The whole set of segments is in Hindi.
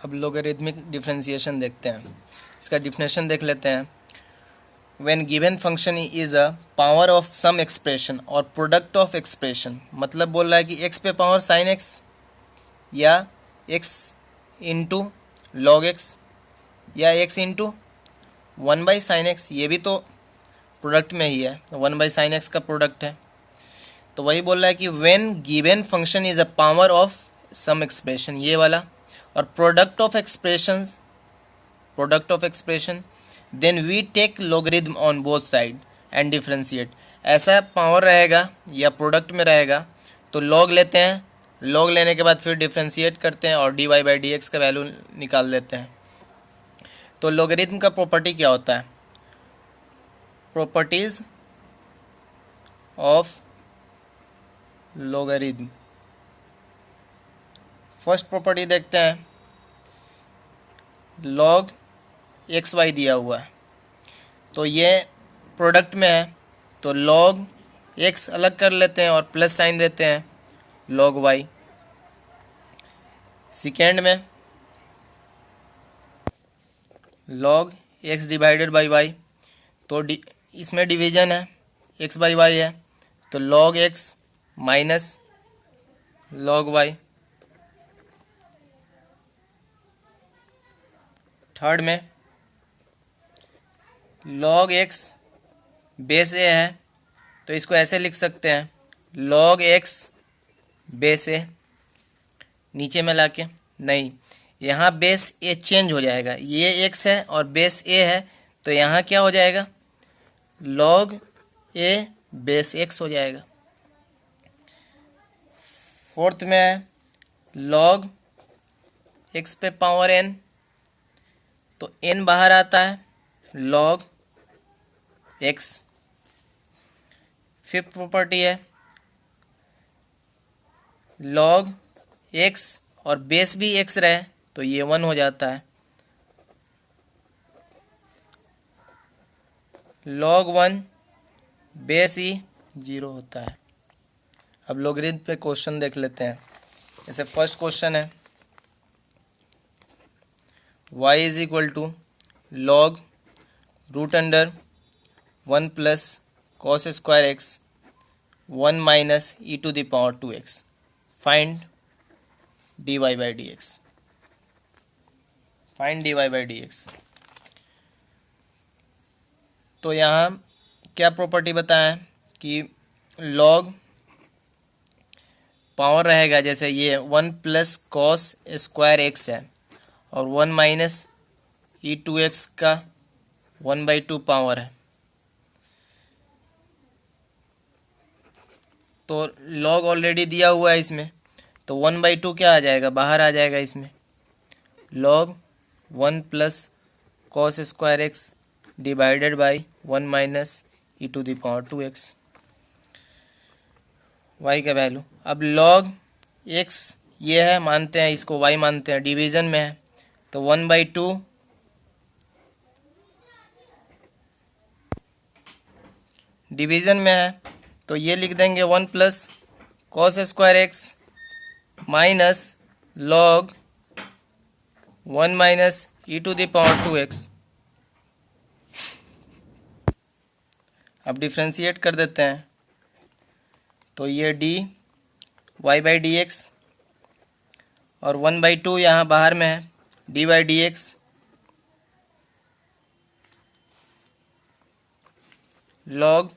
अब लोगरिथमिक डिफरेंशिएशन देखते हैं। इसका डिफिनेशन देख लेते हैं। When given function is a power of some expression और प्रोडक्ट ऑफ एक्सप्रेशन, मतलब बोल रहा है कि एक्स पे पावर साइन एक्स या एक्स इंटू लॉग एक्स या x into one by sine x, ये भी तो प्रोडक्ट में ही है, वन बाई साइन एक्स का प्रोडक्ट है। तो वही बोल रहा है कि when given function is a power of some expression, ये वाला, और product of expression then we take logarithm on both side and differentiate. ऐसा पावर रहेगा या प्रोडक्ट में रहेगा तो लॉग लेते हैं, लॉग लेने के बाद फिर डिफ्रेंशिएट करते हैं और d y by d x का वैल्यू निकाल लेते हैं। तो लॉगरिथम का प्रॉपर्टी क्या होता है? Properties of logarithm. First property देखते हैं, लॉग एक्स वाई दिया हुआ है तो ये प्रोडक्ट में है, तो लॉग एक्स अलग कर लेते हैं और प्लस साइन देते हैं लॉग वाई। सेकेंड में log x divided by y, तो इसमें डिवीजन है, एक्स बाई वाई है, तो log x minus log y. Third में लॉग एक्स बेस ए है तो इसको ऐसे लिख सकते हैं, लॉग एक्स बेस ए। नीचे में लाके नहीं, यहाँ बेस ए चेंज हो जाएगा, ये एक्स है और बेस ए है तो यहाँ क्या हो जाएगा, लॉग ए बेस एक्स हो जाएगा। फोर्थ में है लॉग एक्स पे पावर एन, तो एन बाहर आता है, लॉग एक्स। फिफ्थ प्रॉपर्टी है लॉग एक्स और बेस भी एक्स रहे तो ये वन हो जाता है, लॉग वन बेस ही जीरो होता है। अब लॉगरिथम पे क्वेश्चन देख लेते हैं। जैसे फर्स्ट क्वेश्चन है y is equal to log root under one plus cos square x one minus e to the power two x, find d y by d x. Find d y by d x. तो यहाँ क्या प्रॉपर्टी बताया है कि लॉग पावर रहेगा, जैसे ये one plus cos square x है और one minus e two x का वन बाई टू पावर है, तो लॉग ऑलरेडी दिया हुआ है इसमें, तो वन बाई टू क्या आ जाएगा, बाहर आ जाएगा इसमें, log one plus cos square x divided by one minus e to the power two x, y का वैल्यू। अब लॉग एक्स ये है, मानते हैं इसको वाई मानते हैं, डिवीज़न में है तो वन बाई टू डिवीज़न में है तो ये लिख देंगे one plus cos square x minus log one minus e to the power two x. अब डिफ्रेंशिएट कर देते हैं तो ये d y by d x और वन बाई टू यहाँ बाहर में है, d by d x log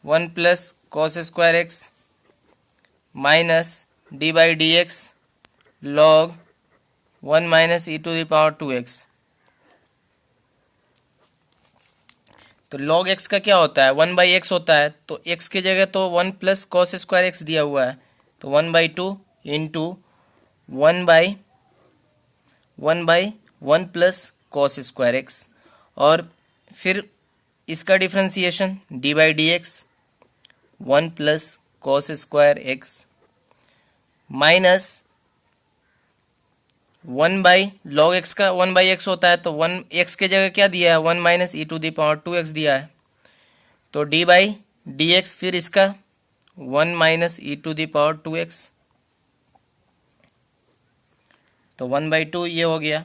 one plus cos square x minus d by d x log one minus e to the power two x. तो लॉग एक्स का क्या होता है, वन बाई एक्स होता है, तो एक्स की जगह तो one plus cos square x दिया हुआ है तो one by two into one by one plus cos square x, और फिर इसका differentiation D by d x one plus cos square x minus one by log x का वन बाई एक्स होता है तो वन एक्स के जगह क्या दिया है, one minus e to the power two x दिया है, तो डी बाई डी एक्स फिर इसका one minus e to the power two x. तो 1/2 ये हो गया,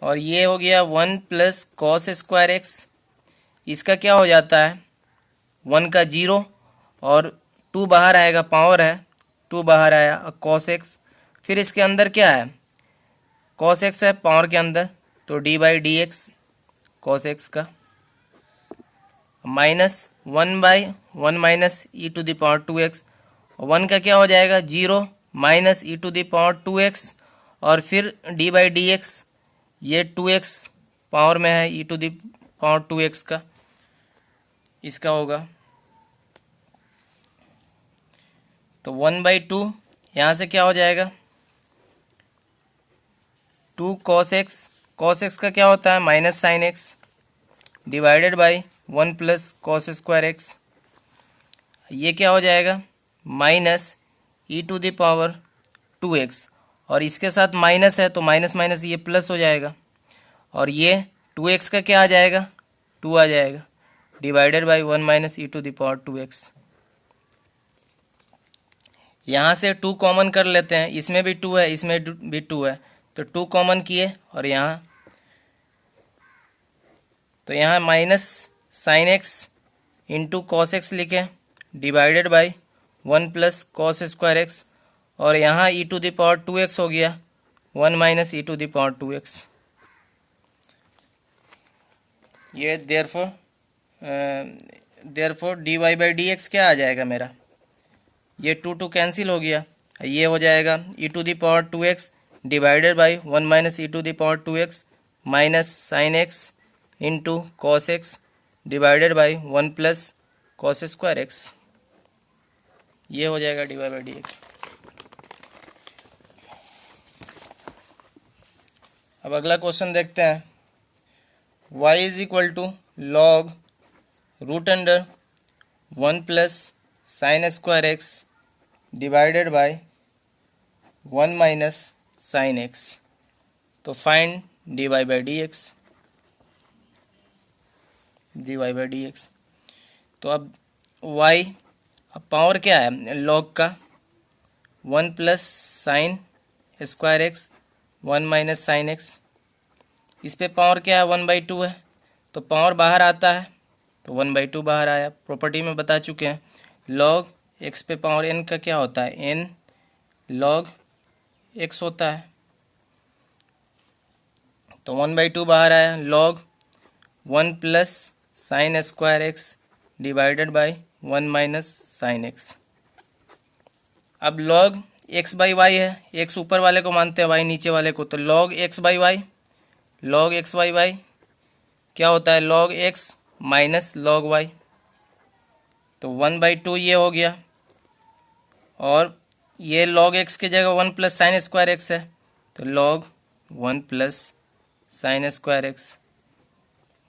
और ये हो गया 1 प्लस कॉस स्क्वायर एक्स। इसका क्या हो जाता है, 1 का 0 और 2 बाहर आएगा, पावर है 2 बाहर आया, कॉस एक्स। फिर इसके अंदर क्या है, कॉस एक्स है पावर के अंदर, तो d/dx कॉस एक्स का, माइनस 1/1 माइनस e⁻²x। 1 का क्या हो जाएगा 0 माइनस e⁻²x, और फिर d/dx, ये 2x पावर में है e⁻²x का, इसका होगा। तो 1/2 यहाँ से क्या हो जाएगा 2 cos x, cos x का क्या होता है minus sine x, divided by 1 plus cos square x. ये क्या हो जाएगा माइनस e⁻²x, और इसके साथ माइनस है तो माइनस माइनस ये प्लस हो जाएगा, और ये 2x का क्या आ जाएगा 2 आ जाएगा, डिवाइडेड बाई 1 माइनस e⁻²x। यहाँ से 2 कॉमन कर लेते हैं, इसमें भी 2 है इसमें भी 2 है, तो 2 कॉमन किए, और यहाँ तो यहाँ minus sine x into cos x लिखे, divided by 1 plus cos square x, और यहाँ e⁻²x हो गया 1 माइनस e⁻²x। ये देयरफॉर dy/dx क्या आ जाएगा मेरा, ये 2 कैंसिल हो गया, ये हो जाएगा e⁻²x divided by 1 minus e⁻²x minus sine x into cos x divided by 1 plus cos square x. ये हो जाएगा dy/dx। अब अगला क्वेश्चन देखते हैं, y is equal to log root under 1 plus sine square x divided by 1 minus sine x. तो फाइंड dy/dx। तो अब y, अब पावर क्या है लॉग का 1 plus sine square x 1 minus sine x, इस पे पावर क्या है 1/2 है, तो पावर बाहर आता है तो 1/2 बाहर आया। प्रॉपर्टी में बता चुके हैं लॉग x पे पावर n का क्या होता है n लॉग x होता है, तो 1/2 बाहर आया, log 1 plus sine square x divided by 1 minus sine x. अब लॉग x/y है, x ऊपर वाले को मानते हैं y नीचे वाले को, तो लॉग x/y, लॉग x/y क्या होता है log x minus log y, तो 1/2 ये हो गया, और ये लॉग x की जगह 1 प्लस साइन स्क्वायर एक्स है, तो log 1 plus sine square x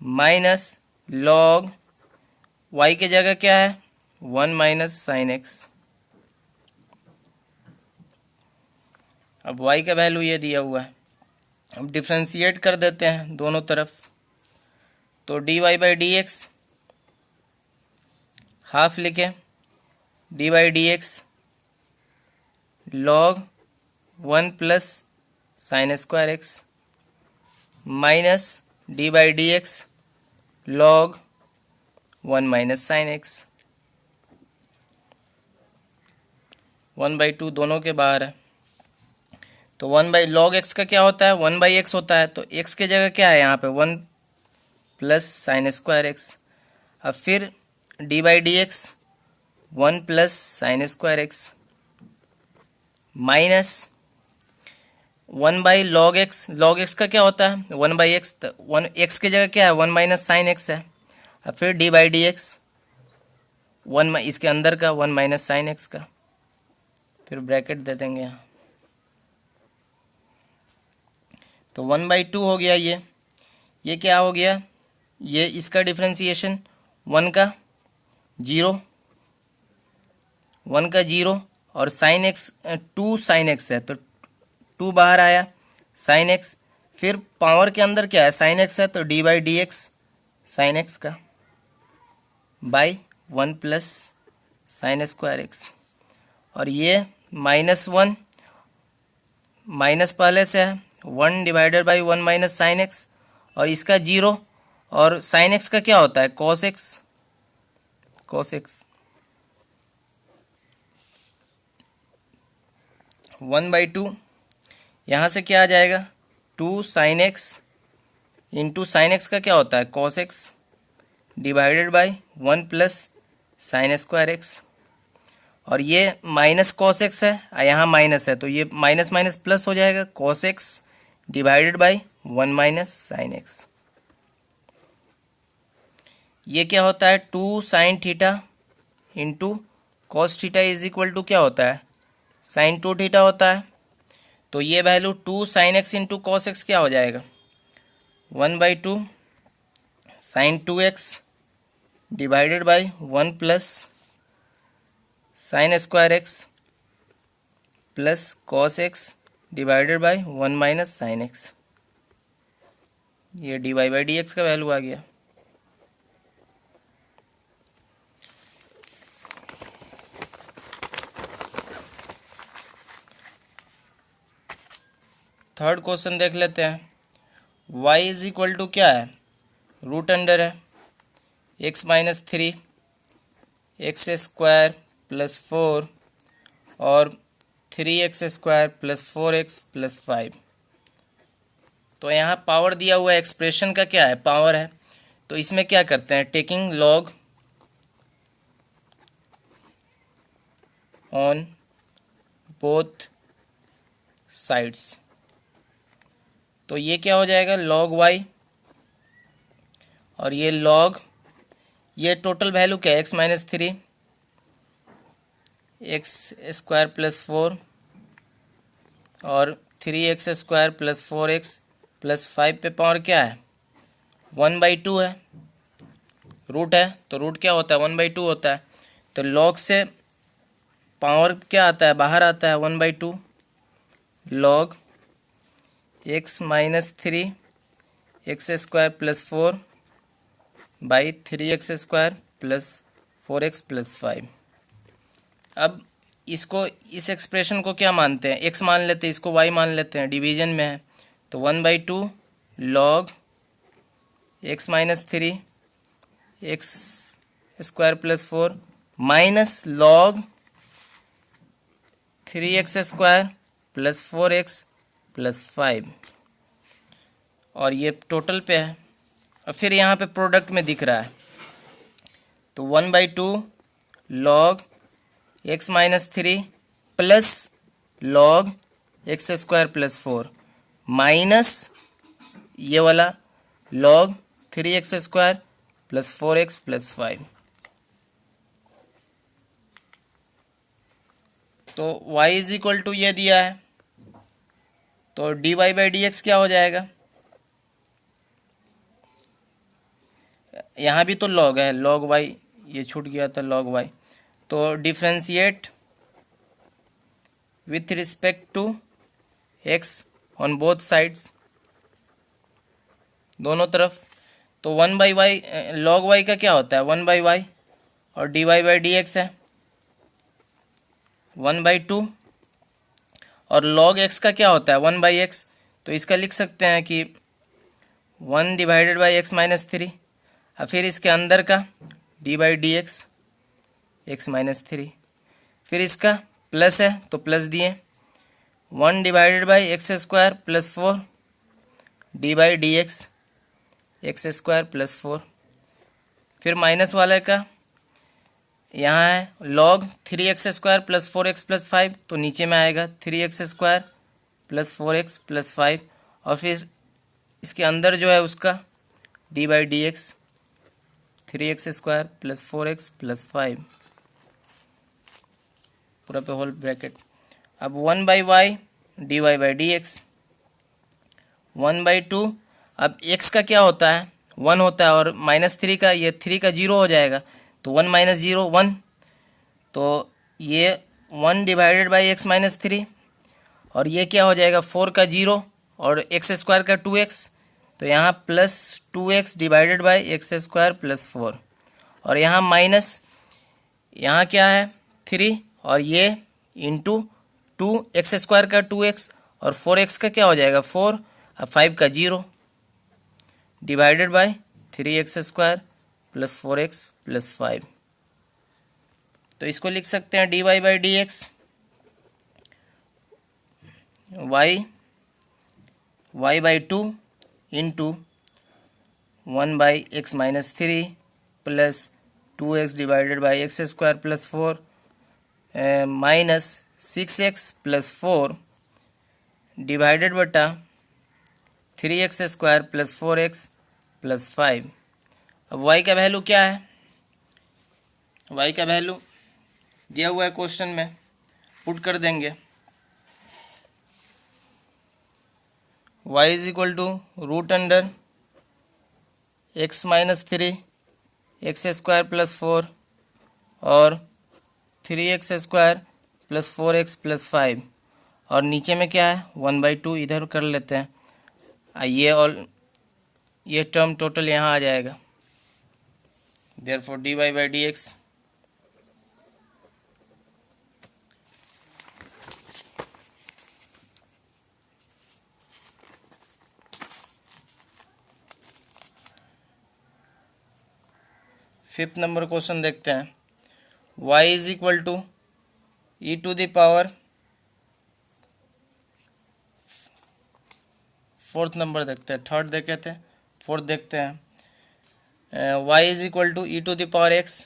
minus log y की जगह क्या है 1 माइनस साइन एक्स। अब y का वैल्यू ये दिया हुआ है, अब डिफ्रेंशिएट कर देते हैं दोनों तरफ, तो dy/dx हाफ लिखे, dy/dx log 1 plus sine square x minus dy/dx log 1 minus sine x. 1/2 दोनों के बाहर है, तो 1 लॉग एक्स का क्या होता है 1/x होता है, तो x की जगह क्या है यहाँ पे 1 प्लस साइन स्क्वायर एक्स। अब फिर dy/dx 1 plus sine square x minus 1/log x, log x का क्या होता है 1/x, 1x की जगह क्या है 1 माइनस साइन एक्स है। अब फिर dy/dx 1 इसके अंदर का 1 माइनस साइन एक्स का, फिर ब्रैकेट दे देंगे यहाँ, तो 1/2 हो गया। ये क्या हो गया, ये इसका डिफ्रेंसिएशन 1 का 0 और साइन एक्स 2 साइन एक्स है, तो 2 बाहर आया साइन एक्स, फिर पावर के अंदर क्या है साइन एक्स है, तो dy/dx साइन एक्स का by 1 plus sine square x, और ये -1 माइनस पहले से है, 1 divided by 1 minus sine x, और इसका 0, और साइन एक्स का क्या होता है कॉस एक्स, कॉस एक्स 1/2, यहाँ से क्या आ जाएगा 2 sine x into sine x का क्या होता है cos x divided by 1 plus sine square x, और ये माइनस कॉस एक्स है, यहाँ माइनस है तो ये माइनस माइनस प्लस हो जाएगा, cos x divided by 1 minus sine x. ये क्या होता है 2 sine theta into cos theta is equal to क्या होता है साइन 2 थीटा होता है। तो ये value 2 sine x into cos x क्या हो जाएगा 1/2 sine 2x divided by 1 plus sine square x plus cos x divided by 1 minus sine x. ये dy बाई डी एक्स का वैल्यू आ गया। थर्ड क्वेश्चन देख लेते हैं। y इज इक्वल टू क्या है रूट अंडर है x minus 3 x square plus 4 और 3x square plus 4x plus 5। तो यहाँ पावर दिया हुआ है, एक्सप्रेशन का क्या है पावर है, तो इसमें क्या करते हैं taking log on both sides. तो ये क्या हो जाएगा log y, और ये log, ये टोटल वैल्यू क्या है x minus 3 x square plus 4 और 3x square plus 4x plus 5 पे पावर क्या है 1/2 है, रूट है तो रूट क्या होता है 1/2 होता है। तो log से पावर क्या आता है बाहर आता है 1/2 log x minus 3 x square plus 4 by 3x square plus 4x plus 5। अब इसको इस एक्सप्रेशन को क्या मानते हैं x मान लेते हैं, इसको y मान लेते हैं, डिवीजन में है तो 1/2 log x minus 3 x square plus 4 minus log 3x square plus 4x plus 5, और ये टोटल पे है। और फिर यहाँ पे प्रोडक्ट में दिख रहा है तो 1/2 log x minus 3 plus log x square plus 4 minus ये वाला log 3x square plus 4x plus 5। तो y इज इक्वल टू ये दिया है तो dy बाई डी एक्स क्या हो जाएगा, यहाँ भी तो log है log y, ये छूट गया था log y, तो differentiate with respect to x on both sides, दोनों तरफ। तो 1/y log y का क्या होता है 1/y, और dy बाई डी एक्स है 1/2, और log x का क्या होता है 1/x, तो इसका लिख सकते हैं कि 1 डिवाइडेड बाई एक्स माइनस 3, और फिर इसके अंदर का D by d x x minus 3, फिर इसका प्लस है तो प्लस दिए 1 divided by x square plus 4 D by d x x square plus 4, फिर माइनस वाले का यहाँ है log 3x square plus 4x plus 5, तो नीचे में आएगा 3x square plus 4x plus 5, और फिर इसके अंदर जो है उसका D by d x 3x square plus 4x plus 5 पूरा पे होल ब्रैकेट। अब 1/y dy by d x 1/2, अब x का क्या होता है 1 होता है, और माइनस 3 का ये 3 का 0 हो जाएगा तो 1 माइनस 0 1, तो ये 1 डिवाइडेड बाई एक्स माइनस 3, और ये क्या हो जाएगा 4 का 0 और एक्स स्क्वायर का 2x, तो यहाँ plus 2x divided by x square plus 4, और यहाँ माइनस, यहाँ क्या है 3 और ये इंटू 2 एक्स स्क्वायर का 2x और 4x का क्या हो जाएगा 4, और 5 का 0, divided by 3x² plus 4x plus 5। तो इसको लिख सकते हैं dy/dx y/2 into 1/x-3 plus 2x divided by x² plus 4 minus 6x plus 4 divided बटा 3x² प्लस 4x प्लस 5। अब y का वैल्यू क्या है, y का वैल्यू दिया हुआ है क्वेश्चन में, पुट कर देंगे। y is equal to √(x-3) x² plus 4 और 3x² प्लस 4x प्लस 5, और नीचे में क्या है 1/2, इधर कर लेते हैं। ये टर्म टोटल यहाँ आ जाएगा। Therefore dy/dx fifth number question देखते हैं। y is equal to e⁻, fourth number देखते हैं, थर्ड देखे थे, फोर्थ देखते हैं। y is equal to e⁻x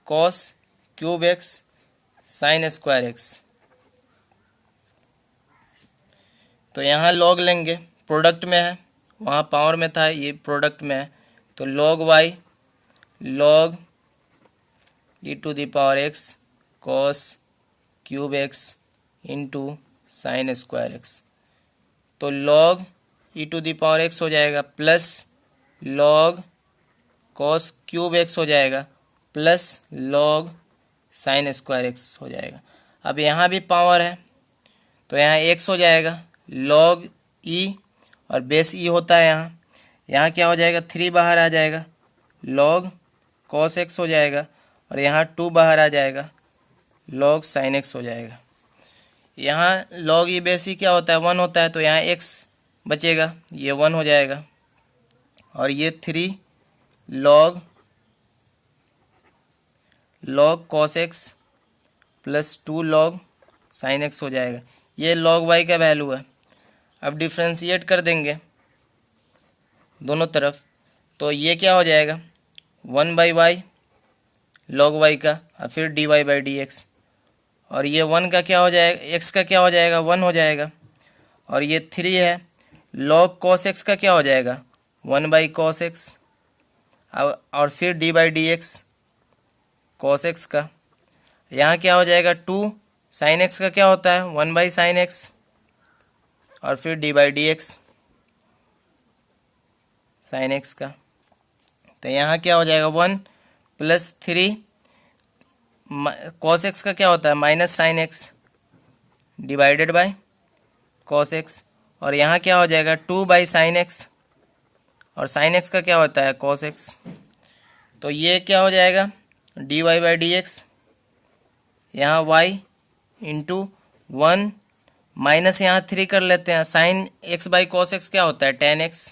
cos cube x sin square x। तो यहाँ log लेंगे, प्रोडक्ट में है, वहाँ पावर में था, ये प्रोडक्ट में है, तो log y log e⁻x cos cube x into sine square x। तो log e⁻x हो जाएगा plus log cos cube x हो जाएगा plus log sine square x हो जाएगा। अब यहाँ भी पावर है तो यहाँ x हो जाएगा log e, और बेस e होता है यहाँ क्या हो जाएगा 3 बाहर आ जाएगा, log cos x हो जाएगा, और यहाँ 2 बाहर आ जाएगा, log sin x हो जाएगा। यहाँ log e बेस e क्या होता है 1 होता है, तो यहाँ x बचेगा, ये 1 हो जाएगा, और ये 3 log cos x plus 2 log sin x हो जाएगा। ये log y का वैल्यू है। अब डिफ्रेंशिएट कर देंगे दोनों तरफ, तो ये क्या हो जाएगा 1/y log y का, और फिर dy/dx, और ये 1 का क्या हो जाएगा, x का क्या हो जाएगा 1 हो जाएगा, और ये 3 है, log cos x का क्या हो जाएगा 1/cos x, और फिर dy/dx cos x का, यहाँ क्या हो जाएगा 2 sin x का क्या होता है 1/sin x, और फिर dy/dx sin x का। तो यहाँ क्या हो जाएगा 1 प्लस 3 cos x का क्या होता है minus sin x divided by cos x, और यहाँ क्या हो जाएगा 2/sin x, और sin x का क्या होता है cos x। तो ये क्या हो जाएगा dy/dx, यहाँ y इंटू 1 माइनस यहाँ 3 कर लेते हैं, sin x/cos x क्या होता है tan x,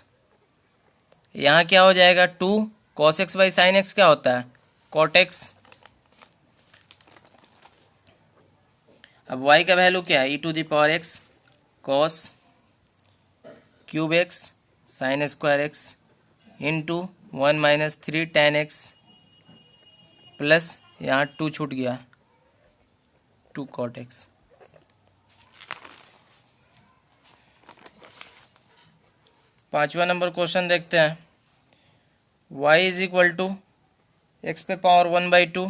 यहाँ क्या हो जाएगा 2 cos x/sin x क्या होता है cot x। अब y का वैल्यू क्या है e⁻x cos cube x sin square x into 1 minus 3 tan x plus यहाँ 2 छूट गया 2 cot x। पांचवा नंबर क्वेश्चन देखते हैं। y is equal to x पे पावर 1/2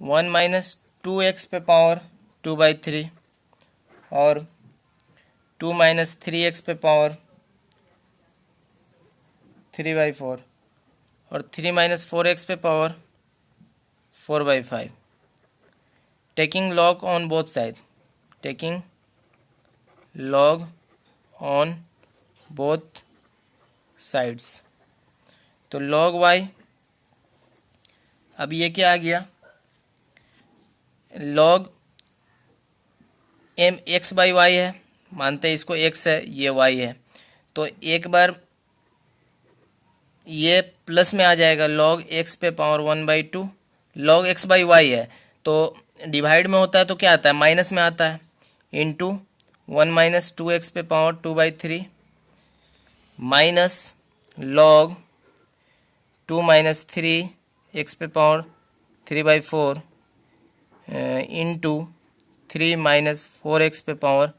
1 माइनस 2x पे पावर 2/3 और 2 माइनस 3x पे पावर 3/4 और 3 माइनस 4x पे power 4/5। Taking log on both side, taking log on both sides, तो log y, अब ये क्या आ गया log m x by y है, मानते हैं इसको एक्स है, ये वाई है, तो एक बार ये प्लस में आ जाएगा, लॉग एक्स पे power 1/2, log x by y है, तो डिवाइड में होता है तो क्या आता है, माइनस में आता है, इंटू 1 - 2x पे पावर 2/3 माइनस लॉग 2 - 3x पे पावर 3/4 इंटू 3 - 4x पे पावर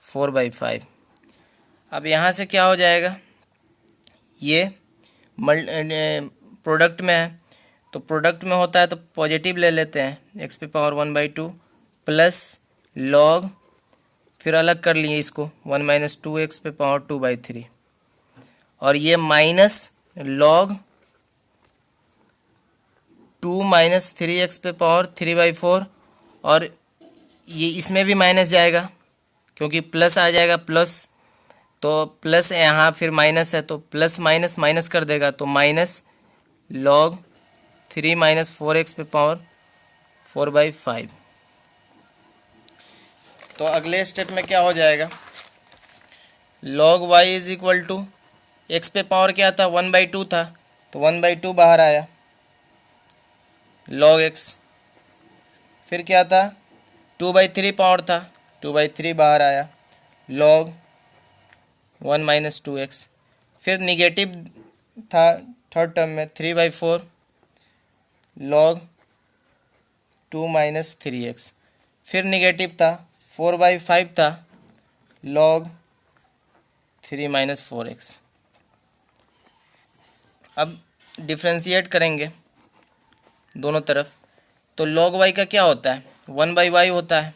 4/5। अब यहाँ से क्या हो जाएगा, ये प्रोडक्ट में है, तो प्रोडक्ट में होता है तो पॉजिटिव ले लेते हैं, x पे पावर 1/2 प्लस लॉग, फिर अलग कर लिए इसको 1 - 2x पे पावर 2/3, और ये माइनस लॉग 2 - 3x पे पावर 3/4, और ये इसमें भी माइनस जाएगा क्योंकि प्लस आ जाएगा, प्लस तो प्लस यहाँ फिर माइनस है तो प्लस माइनस माइनस कर देगा, तो माइनस लॉग 3 - 4x पे पावर 4/5। तो अगले स्टेप में क्या हो जाएगा, log y is equal to x पे पावर क्या था, 1/2 था, तो 1/2 बाहर आया, लॉग x, फिर क्या था, 2/3 पावर था, 2/3 बाहर आया, लॉग 1 - 2x, फिर निगेटिव था थर्ड टर्म में 3/4 लॉग 2 - 3x, फिर निगेटिव था 4/5 था लॉग 3 - 4x। अब डिफ्रेंशिएट करेंगे दोनों तरफ, तो log y का क्या होता है, 1/y होता है,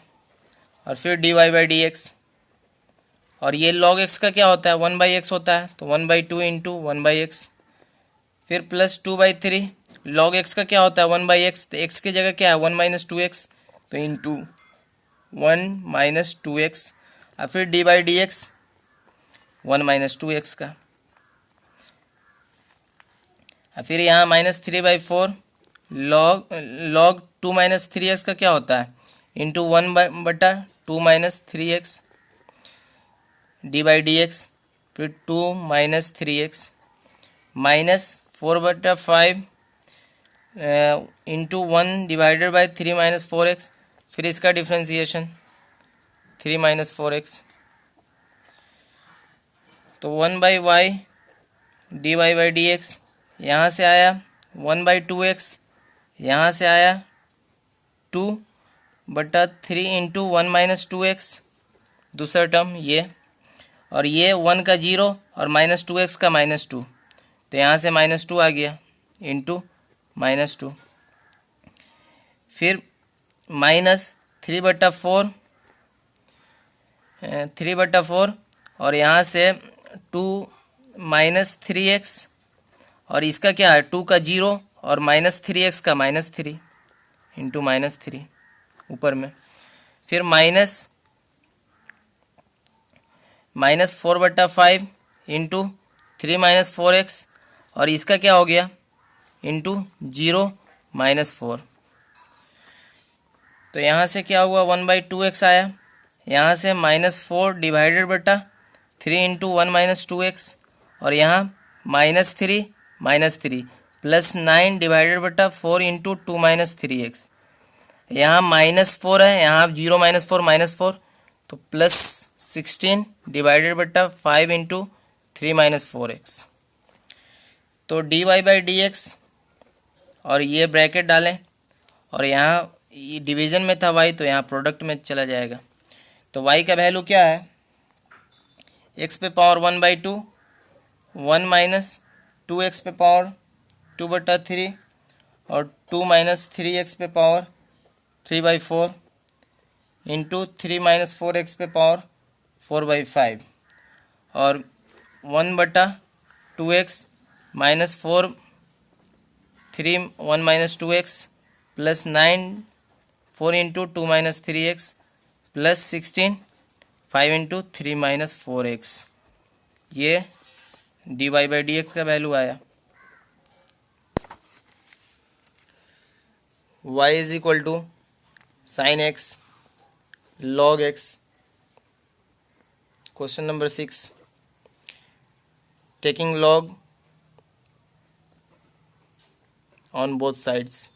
और फिर dy/dx, और ये log x का क्या होता है, 1/x होता है, तो 1/2 इंटू 1/x, फिर प्लस 2/3, log x का क्या होता है, 1/x, तो x की जगह क्या है, 1 - 2x, तो इंटू 1 - 2x, और फिर dy/dx 1 - 2x का, और फिर यहाँ -3/4 log 2 - 3x का क्या होता है, इंटू 1/2 - 3x dy/dx, फिर 2 - 3x -4/5 into 1 divided by 3 - 4x, फिर इसका डिफ्रेंशिएशन 3 - 4x, तो 1/y dy/dx, यहाँ से आया 1/2x, यहाँ से आया 2/3 इंटू 1 - 2x, दूसरा टर्म ये, और ये 1 का 0 और -2x का -2, तो यहाँ से -2 आ गया इंटू -2, फिर -3/4 3/4, और यहाँ से 2 - 3x, और इसका क्या है 2 का 0 और -3x का -3 इंटू -3 ऊपर में, फिर -4/5 इंटू 3 - 4x, और इसका क्या हो गया इंटू 0 - 4, तो यहाँ से क्या हुआ 1/2x आया, यहाँ से -4 डिवाइडेड बटा 3 इंटू 1 - 2x, और यहाँ -3 -3 प्लस 9 डिवाइडेड बटा 4 इंटू 2 - 3x, यहाँ -4 है, यहाँ 0 - 4 -4, तो प्लस 16 डिवाइडेड बटा 5 इंटू 3 - 4x, तो dy/dx, और ये ब्रैकेट डालें, और यहाँ डिवीज़न में था y, तो यहाँ प्रोडक्ट में चला जाएगा, तो y का वैल्यू क्या है, x पे पावर 1/2 1 - 2x पे पावर 2/3 और 2 - 3x पे पावर 3/4 इंटू 3 - 4x पे पावर 4/5, और 1/2x -4 3 1 - 2x plus 9 4 into 2 - 3x plus 16 5 into 3 - 4x, ये dy/dx का वैल्यू आया। y is equal to sine x log x. Question number 6, taking log on both sides.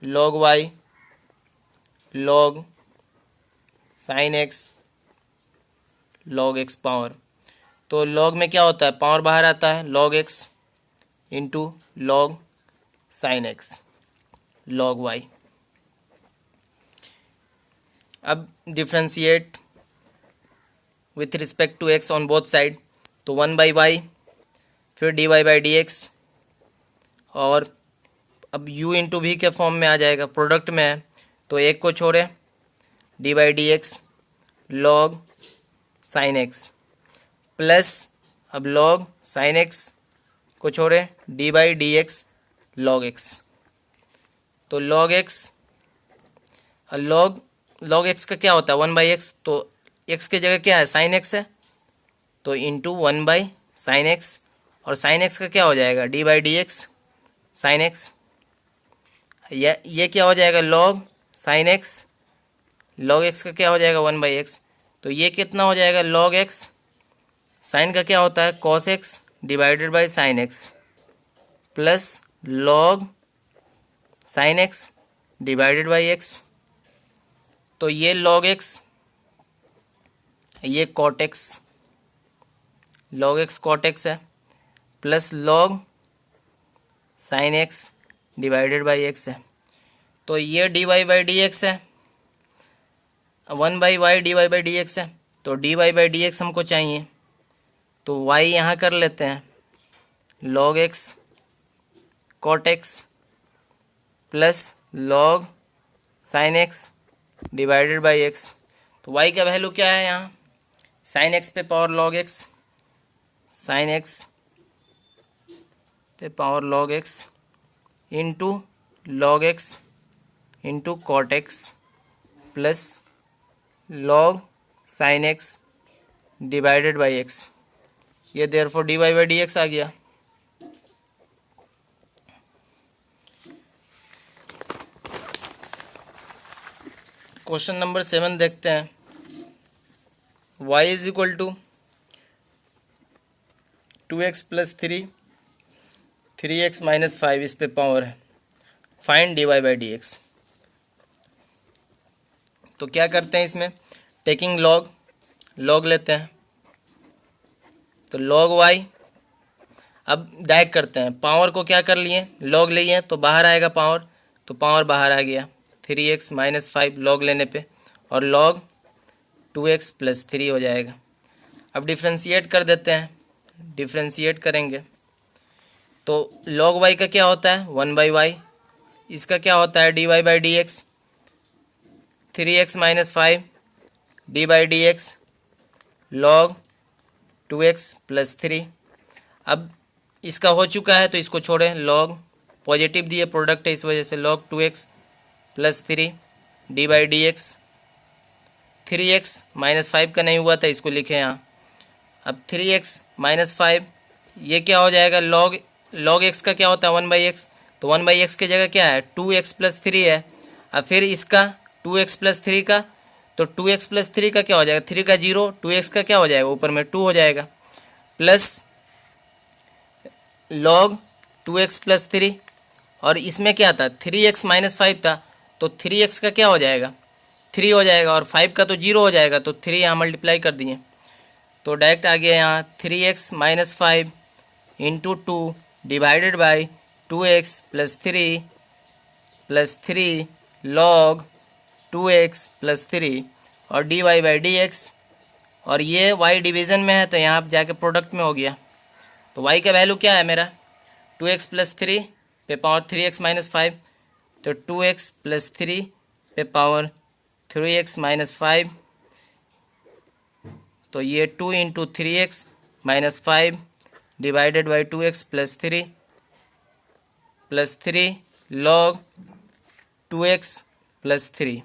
Log y, log sin x, log x power. तो log में क्या होता है, पावर बाहर आता है, log x into log sin x log y. अब differentiate with respect to x on both side. तो 1/y, फिर dy बाई डी एक्स, और अब u इंटू भी के फॉर्म में आ जाएगा, प्रोडक्ट में है तो एक को छोड़े D by d x log sine x, plus अब लॉग साइन एक्स को छोड़े D by d x log x. तो लॉग एक्स, लॉग एक्स का क्या होता है 1/x, तो x की जगह क्या है साइन एक्स है, तो इंटू 1/sin x, और साइन एक्स का क्या हो जाएगा D by d x sign x. ये क्या हो जाएगा log sine x, log x का क्या हो जाएगा 1/x, तो ये कितना हो जाएगा लॉग एक्स, साइन का क्या होता है cos x divided by sine x, plus log sine x divided by x. तो ये लॉग एक्स, ये cot x, log x cot x है, plus log sine x divided by x है. तो ये d y by d x है, 1/y d y by d x है, तो d y by d x हमको चाहिए, तो y यहाँ कर लेते हैं log x cot x plus log sin x divided by x. तो y का वैल्यू क्या है यहाँ, sin x पे power log x, sin x पे power log x into log x into cot x plus log sin x divided by x. ये therefore d y by d x आ गया. क्वेश्चन नंबर 7 देखते हैं. y is equal to 2x plus 3x minus 5, इस पे पावर है, find d y by d x. तो क्या करते हैं इसमें, टेकिंग लॉग लेते हैं, तो log y, अब डायरेक्ट करते हैं, पावर को क्या कर लिए लॉग लिए तो बाहर आएगा पावर, तो पावर बाहर आ गया 3x माइनस 5 लॉग लेने पे, और log 2x प्लस 3 हो जाएगा. अब डिफ्रेंशिएट कर देते हैं, डिफ्रेंशिएट करेंगे तो log y का क्या होता है 1/y, इसका क्या होता है d y by d x, 3x minus 5 d by d x log 2x plus 3. अब इसका हो चुका है तो इसको छोड़ें, log पॉजिटिव दिए प्रोडक्ट है इस वजह से log 2x plus 3 D by d x, 3x minus 5 का नहीं हुआ था इसको लिखे यहाँ. अब 3x माइनस 5 ये क्या हो जाएगा log x का क्या होता है 1/x, तो 1/x की जगह क्या है 2x प्लस 3 है. अब फिर इसका 2x प्लस 3 का, तो 2x प्लस 3 का क्या हो जाएगा 3 का 0, 2x का क्या हो जाएगा ऊपर में 2 हो जाएगा, प्लस log 2x प्लस 3, और इसमें क्या था 3x माइनस 5 था, तो 3x का क्या हो जाएगा 3 हो जाएगा, और 5 का तो 0 हो जाएगा, तो 3 यहाँ मल्टीप्लाई कर दिए तो डायरेक्ट आ गया यहाँ 3x minus 5 into 2 divided by 2x plus 3 log 2x plus 3, और d y by d x, और ये y डिवीज़न में है तो यहाँ पर जाके प्रोडक्ट में हो गया. तो y का वैल्यू क्या है मेरा 2x प्लस 3 पे पावर 3x माइनस 5, तो 2x प्लस 3 पे पावर 3x माइनस 5, तो ये 2 into 3x minus 5 divided by 2x plus 3 log 2x plus 3.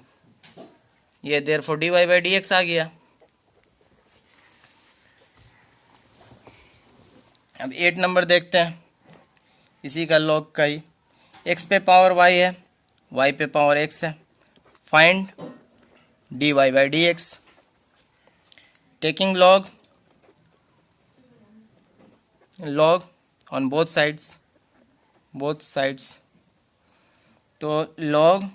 ये therefore d y by d x आ गया. अब 8 नंबर देखते हैं, इसी का log का ही, x पे पावर y है, y पे पावर x है, find dy by dx, taking log on both sides, तो log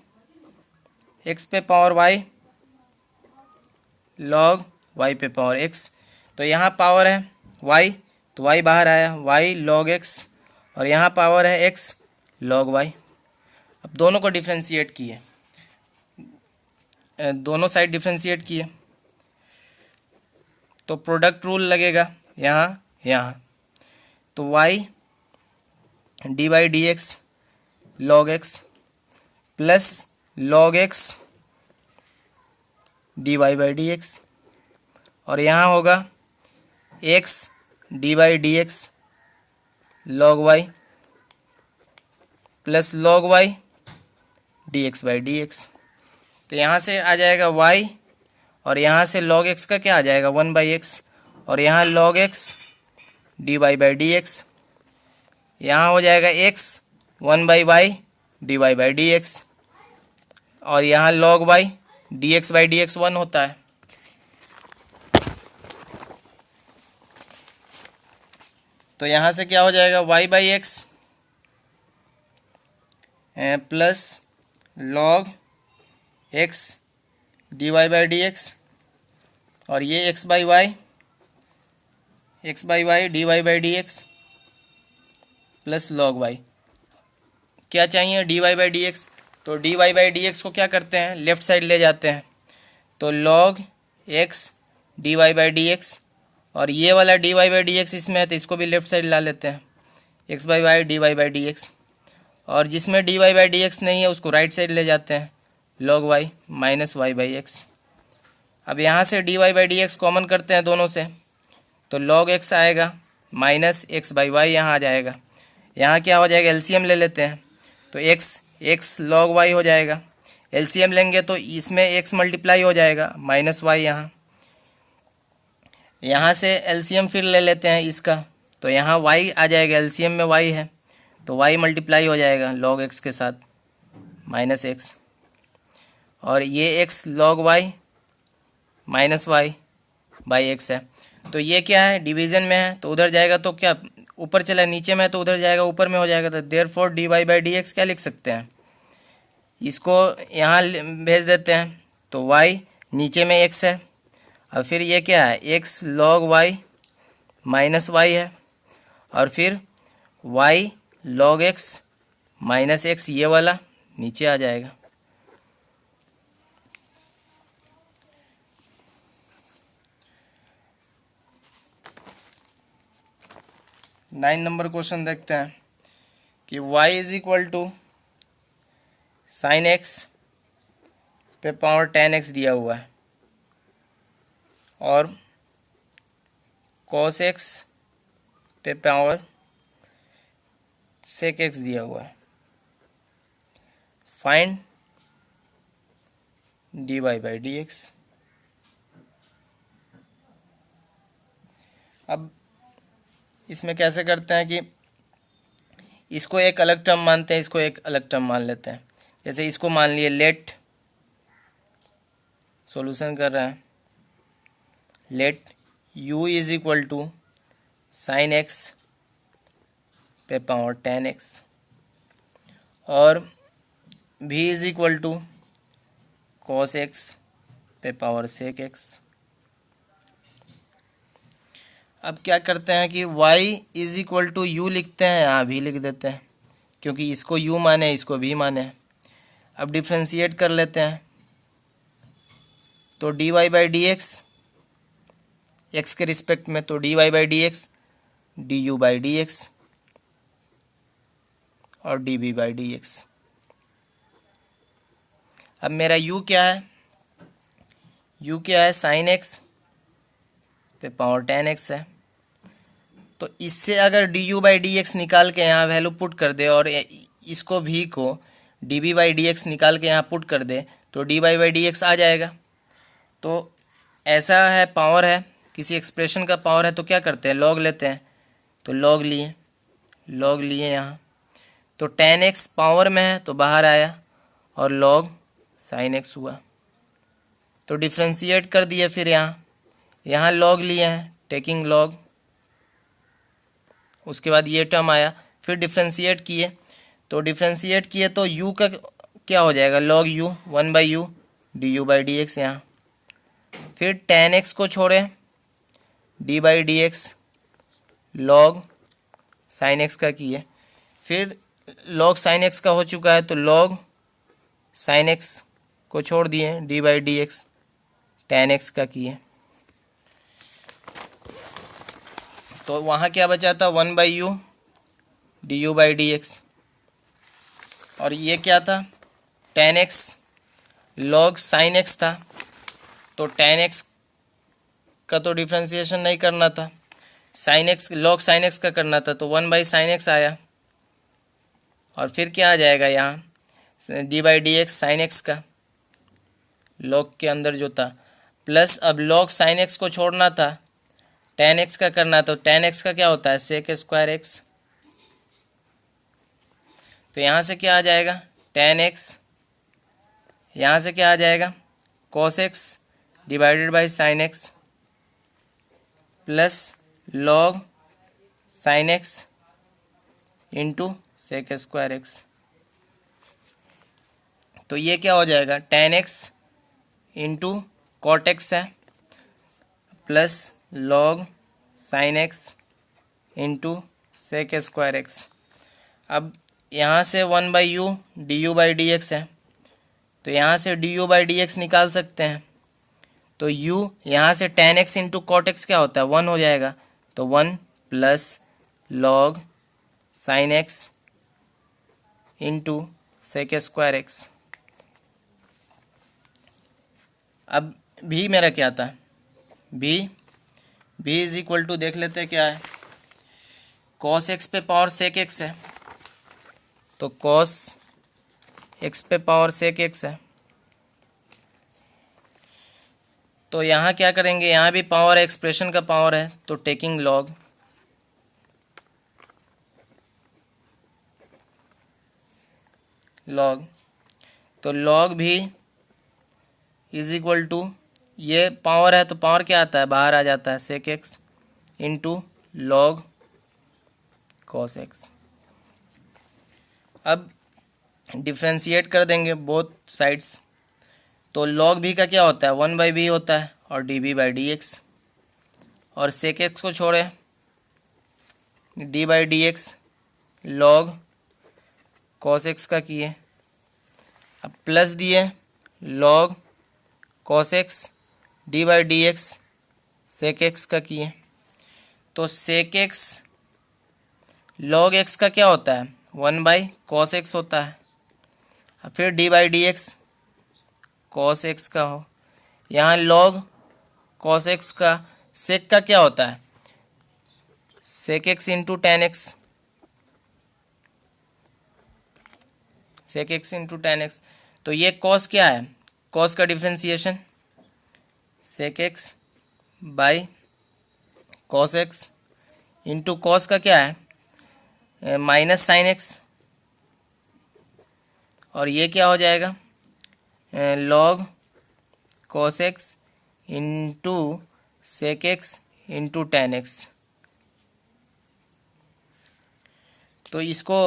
x पे पावर y, log y पे पावर x, तो यहाँ पावर है y तो y बाहर आया, y log x, और यहाँ पावर है x log y। अब दोनों को डिफ्रेंशिएट किए, दोनों साइड डिफ्रेंशिएट किए तो प्रोडक्ट रूल लगेगा यहाँ, तो y d by d x log x plus log x d y by d x, और यहाँ होगा x d by d x log y plus log y d x by d x. तो यहाँ से आ जाएगा y, और यहाँ से log x का क्या आ जाएगा 1/x, और यहाँ log x dy by d x, यहाँ हो जाएगा x 1/y dy by d x, और यहाँ log y dx by d x 1 होता है। तो यहाँ से क्या हो जाएगा y by x plus log x dy by d x, और ये x by y d y by d x plus log y। क्या चाहिए dy बाई डी एक्स, तो dy बाई डी एक्स को क्या करते हैं लेफ़्ट साइड ले जाते हैं, तो log x dy by d x, और ये वाला dy बाई डी एक्स इसमें है तो इसको भी लेफ़्ट साइड ला लेते हैं x by y d y by d x, और जिसमें dy बाई डी एक्स नहीं है उसको राइट साइड ले जाते हैं log y minus y by x. अब यहाँ से dy by d x common करते हैं दोनों से, तो log x आएगा माइनस x बाई वाई यहाँ आ जाएगा। यहाँ क्या हो जाएगा एलसीएम ले लेते हैं, तो x log y हो जाएगा, एलसीएम लेंगे तो इसमें x मल्टीप्लाई हो जाएगा माइनस y यहाँ से एलसीएम फिर ले लेते हैं इसका, तो यहाँ y आ जाएगा, एलसीएम में y है तो y मल्टीप्लाई हो जाएगा log x के साथ माइनस x, और ये x log y minus y by x है। तो ये क्या है डिवीज़न में है तो उधर जाएगा तो क्या ऊपर चला, नीचे में है तो उधर जाएगा ऊपर में हो जाएगा, तो therefore d y by d x क्या लिख सकते हैं, इसको यहाँ भेज देते हैं, तो y नीचे में x है, और फिर ये क्या है x log y minus y है, और फिर y log x minus x, ये वाला नीचे आ जाएगा। 9 नंबर क्वेश्चन देखते हैं कि y is equal to sine x पे पावर 10x दिया हुआ है और cos x पे पावर sec x दिया हुआ है। Find dy by d x. अब इसमें कैसे करते हैं कि इसको एक अलग टर्म मानते हैं, इसको एक अलग टर्म मान लेते हैं। जैसे इसको मान लिए लेट, सॉल्यूशन कर रहे हैं, let u is equal to sine x पे पावर 10x और v is equal to cos x पे पावर सेक x। अब क्या करते हैं कि y is equal to u लिखते हैं, यहाँ भी लिख देते हैं क्योंकि इसको u माने इसको भी माने। अब डिफ्रेंशिएट कर लेते हैं, तो dy by d x x के रिस्पेक्ट में, तो dy by d x du by d x और dv बाई डी एक्स। अब मेरा u क्या है, u क्या है साइन एक्स पे पावर 10x है, तो इससे अगर du बाई डी एक्स निकाल के यहाँ वैल्यू पुट कर दे और इसको भी को dv बाई डी एक्स निकाल के यहाँ पुट कर दे तो dy बाई डी एक्स आ जाएगा। तो ऐसा है पावर है, किसी एक्सप्रेशन का पावर है तो क्या करते हैं लॉग लेते हैं, तो लॉग लिए यहाँ, तो 10x पावर में है तो बाहर आया और लॉग साइन एक्स हुआ। तो डिफ्रेंशिएट कर दिए, फिर यहाँ लॉग लिए हैं, टेकिंग लॉग, उसके बाद ये टर्म आया, फिर डिफ्रेंशिएट किए, तो डिफ्रेंशिएट किए तो u का क्या हो जाएगा, लॉग u, 1/u du/dx यहाँ, फिर tan x को छोड़े d/dx लॉग साइन एक्स का किए, फिर लॉग साइन एक्स का हो चुका है तो लॉग साइन एक्स को छोड़ दिए d/dx tan x का किए, तो वहाँ क्या बचा था, 1/u du/dx, और ये क्या था, tan x log sin x था, तो tan x का तो डिफ्रेंशिएशन नहीं करना था, sin x log sin x का करना था, तो 1/sin x आया, और फिर क्या आ जाएगा यहाँ d/dx sin x का log के अंदर जो था, प्लस अब log sin x को छोड़ना था, tan x का करना, तो tan x का क्या होता है, sec² x, तो यहाँ से क्या आ जाएगा, tan x, यहाँ से क्या आ जाएगा, cos x /sin x plus log sin x into sec² x, तो ये क्या हो जाएगा, tan x into cot x है, plus log sin x into sec² x। अब यहाँ से 1/u du/dx है, तो यहाँ से du/dx निकाल सकते हैं, तो u यहाँ से tan x into cot x क्या होता है, 1 हो जाएगा, तो 1 plus log sin x into sec² x। अब भी मेरा क्या था, b इज इक्वल टू, देख लेते हैं क्या है, cos x पे पावर sec x है, तो cos x पे पावर sec x है, तो यहाँ क्या करेंगे, यहाँ भी पावर है, एक्सप्रेशन का पावर है, तो टेकिंग लॉग, तो लॉग भी इज इक्वल टू, ये पावर है तो पावर क्या आता है, बाहर आ जाता है, sec x into log cos x। अब डिफ्रेंशिएट कर देंगे बोथ साइड्स, तो log भी का क्या होता है, 1/b होता है, और db/dx, और sec x को छोड़े d/dx log cos x का किए, अब प्लस दिए log cos x d/dx sec x का किए, तो sec x log x का क्या होता है, 1/cos x होता है, अब फिर d/dx cos x का हो, यहाँ log cos x का sec का क्या होता है, sec x into tan x, sec x into tan x, तो ये cos क्या है, cos का differentiation sec x by cos x into cos का क्या है, माइनस sin x, और ये क्या हो जाएगा, log cos x into sec x into tan x। तो इसको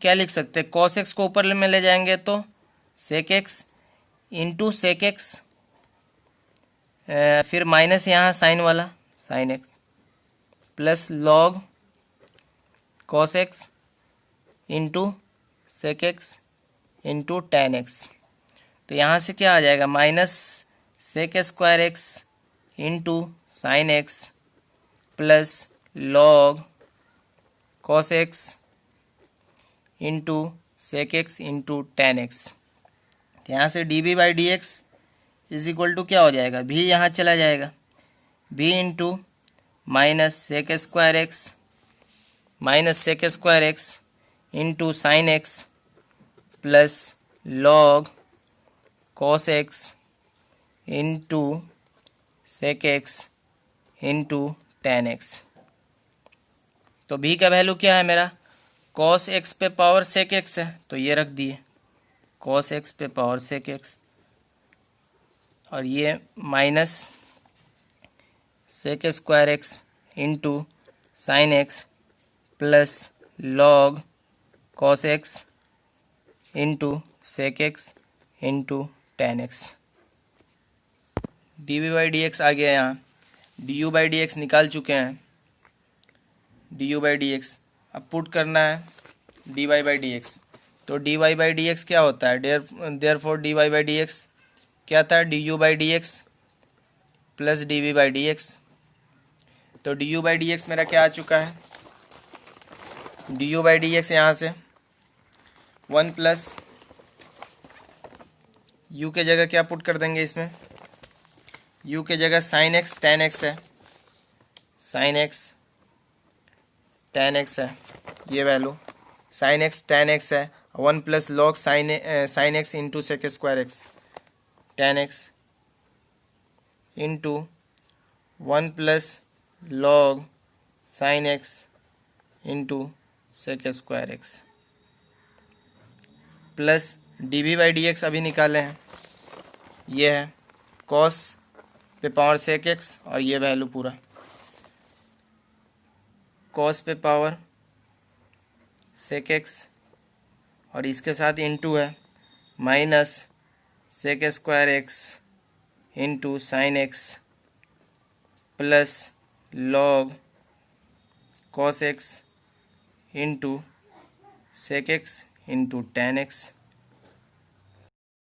क्या लिख सकते हैं, cos x को ऊपर में ले जाएंगे तो sec x into sec x, फिर माइनस यहाँ साइन वाला sin x, plus log cos x into sec x into tan x, तो यहाँ से क्या आ जाएगा, minus sec² x into sine x plus log cos x into sec x into tan x, यहाँ से db/dx इज इक्वल टू क्या हो जाएगा, भी यहाँ चला जाएगा, भी into minus sec² x into sine x plus log cos x into sec x into tan x। तो भी का वैल्यू क्या है मेरा, cos x पे पावर sec x है, तो ये रख दिए cos x पे पावर sec x और ये minus sec square x into sine x plus log cos x into sec x into tan x. D v by d x आ गया यहाँ, d u by d x निकाल चुके हैं, d u by d x अब पुट करना है d y by d x. तो d y by d x क्या होता है, therefore d y by d x क्या था, d u by d x plus d v by d x. तो d u by d x मेरा क्या आ चुका है, d u by d x यहाँ से 1 प्लस यू के जगह क्या पुट कर देंगे इसमें, यू के जगह साइन एक्स टेन एक्स है, साइन एक्स टेन एक्स है, ये value sine x tan x है, 1 plus log sine x into sec square x tan x into 1 plus log sine x into sec square x plus d v by d x अभी निकाले हैं, ये है कॉस पे पावर सेक एक्स और ये वैल्यू पूरा कॉस पे पावर सेक एक्स और इसके साथ इंटू है minus sec square x into sine x plus log cos x into sec x into tan x.